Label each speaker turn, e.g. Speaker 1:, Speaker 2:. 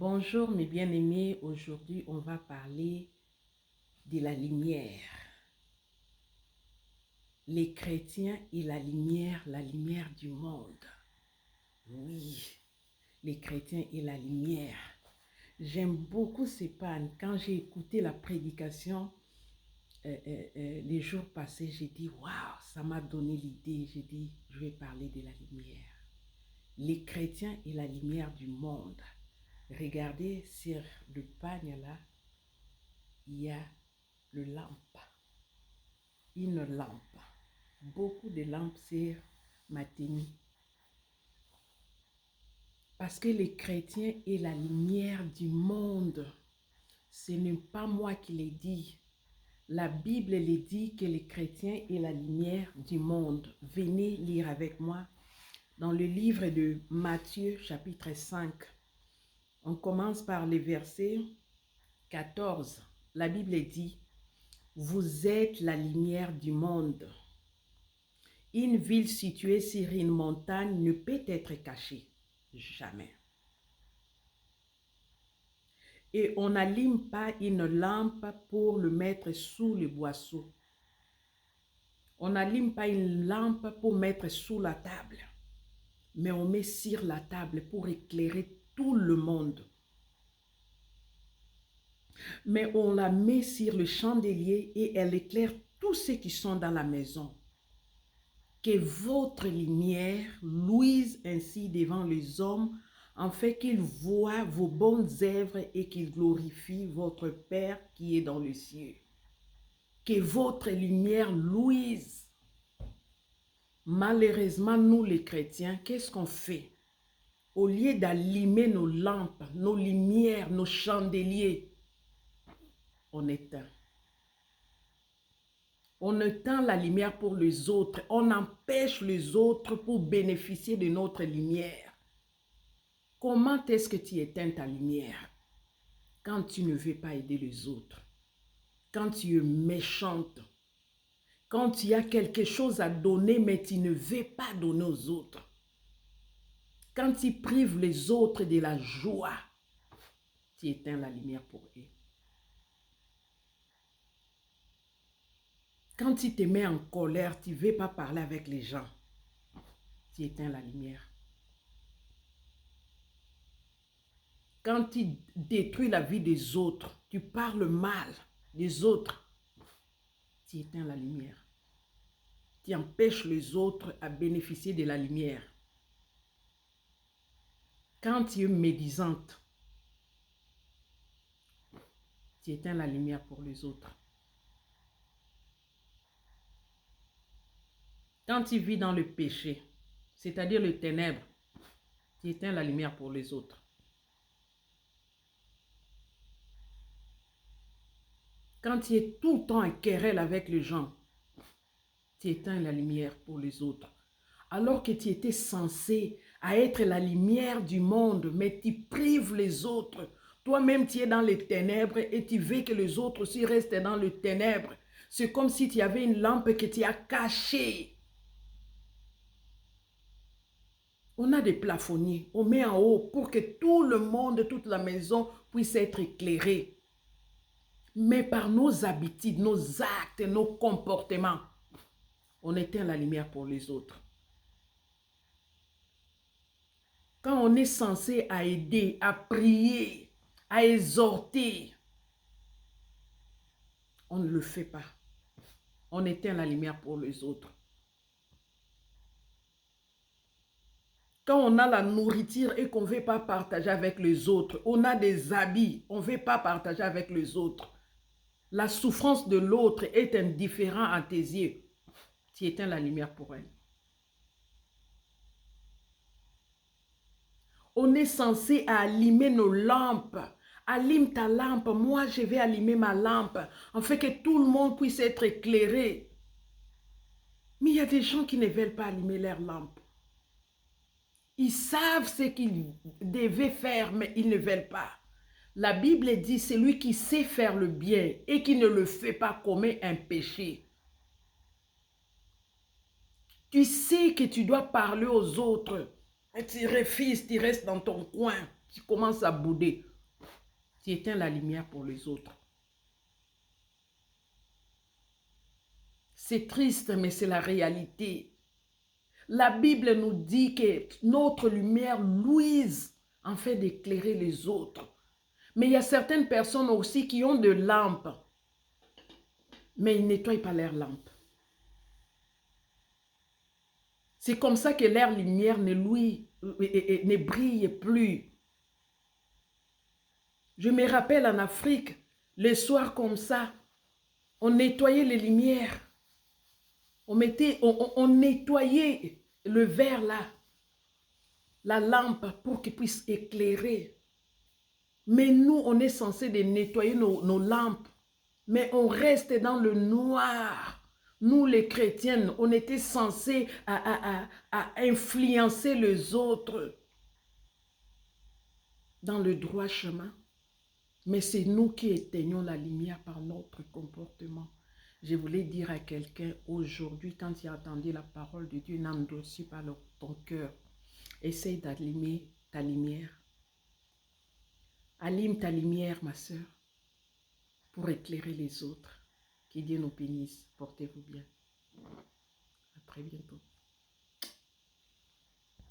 Speaker 1: Bonjour mes bien-aimés, aujourd'hui on va parler de la lumière. Les chrétiens et la lumière du monde. Oui, les chrétiens et la lumière. J'aime beaucoup ces pannes. Quand j'ai écouté la prédication les jours passés, j'ai dit waouh, ça m'a donné l'idée. J'ai dit je vais parler de la lumière. Les chrétiens et la lumière du monde. Regardez sur le pagne là, il y a le lampe, une lampe, beaucoup de lampes sur ma tenue. Parce que les chrétiens et la lumière du monde, ce n'est pas moi qui l'ai dit. La Bible les dit que les chrétiens et la lumière du monde. Venez lire avec moi dans le livre de Matthieu chapitre 5. On commence par les versets 14. La Bible dit: vous êtes la lumière du monde. Une ville située sur une montagne ne peut être cachée. Jamais. Et on n'allume pas une lampe pour le mettre sous le boisseau. On n'allume pas une lampe pour mettre sous la table. Mais on met sur la table pour éclairer tout le monde. Mais on la met sur le chandelier et elle éclaire tous ceux qui sont dans la maison. Que votre lumière luise ainsi devant les hommes, en fait qu'ils voient vos bonnes œuvres et qu'ils glorifient votre Père qui est dans les cieux. Que votre lumière luise. Malheureusement, nous les chrétiens, qu'est-ce qu'on fait? Au lieu d'allumer nos lampes, nos lumières, nos chandeliers, on éteint. On éteint la lumière pour les autres. On empêche les autres pour bénéficier de notre lumière. Comment est-ce que tu éteins ta lumière? Quand tu ne veux pas aider les autres. Quand tu es méchante. Quand tu as quelque chose à donner, mais tu ne veux pas donner aux autres. Quand tu prives les autres de la joie, tu éteins la lumière pour eux. Quand tu te mets en colère, tu ne veux pas parler avec les gens, tu éteins la lumière. Quand tu détruis la vie des autres, tu parles mal des autres, tu éteins la lumière. Tu empêches les autres à bénéficier de la lumière. Quand tu es médisante, tu éteins la lumière pour les autres. Quand tu vis dans le péché, c'est-à-dire le ténèbre, tu éteins la lumière pour les autres. Quand tu es tout le temps en querelle avec les gens, tu éteins la lumière pour les autres. Alors que tu étais censé être la lumière du monde, mais tu prives les autres. Toi-même, tu es dans les ténèbres et tu veux que les autres aussi restent dans les ténèbres. C'est comme si tu avais une lampe que tu as cachée. On a des plafonniers, on met en haut pour que tout le monde, toute la maison puisse être éclairée. Mais par nos habitudes, nos actes, nos comportements, on éteint la lumière pour les autres. Quand on est censé aider, à prier, à exhorter, on ne le fait pas. On éteint la lumière pour les autres. Quand on a la nourriture et qu'on ne veut pas partager avec les autres, on a des habits, on ne veut pas partager avec les autres. La souffrance de l'autre est indifférente à tes yeux. Tu éteins la lumière pour elle. On est censé allumer nos lampes. Allume ta lampe, moi je vais allumer ma lampe, afin que tout le monde puisse être éclairé. Mais il y a des gens qui ne veulent pas allumer leur lampe. Ils savent ce qu'ils devaient faire, mais ils ne veulent pas. La Bible dit, celui qui sait faire le bien et qui ne le fait pas commet un péché. Tu sais que tu dois parler aux autres, mais tu refuses, tu restes dans ton coin, tu commences à bouder. Tu éteins la lumière pour les autres. C'est triste, mais c'est la réalité. La Bible nous dit que notre lumière luise en fait d'éclairer les autres. Mais il y a certaines personnes aussi qui ont de lampes, mais ils ne nettoient pas leurs lampes. C'est comme ça que leur lumière ne brille plus. Je me rappelle en Afrique, les soirs comme ça, on nettoyait les lumières. On nettoyait le verre là, la lampe pour qu'il puisse éclairer. Mais nous, on est censé de nettoyer nos lampes. Mais on reste dans le noir. Nous, les chrétiennes, on était censés à influencer les autres dans le droit chemin. Mais c'est nous qui éteignons la lumière par notre comportement. Je voulais dire à quelqu'un aujourd'hui, quand tu as entendu la parole de Dieu, n'endurcis pas ton cœur. Essaye d'allumer ta lumière. Allume ta lumière, ma soeur, pour éclairer les autres. Que Dieu nous bénisse. Portez-vous bien. À très bientôt.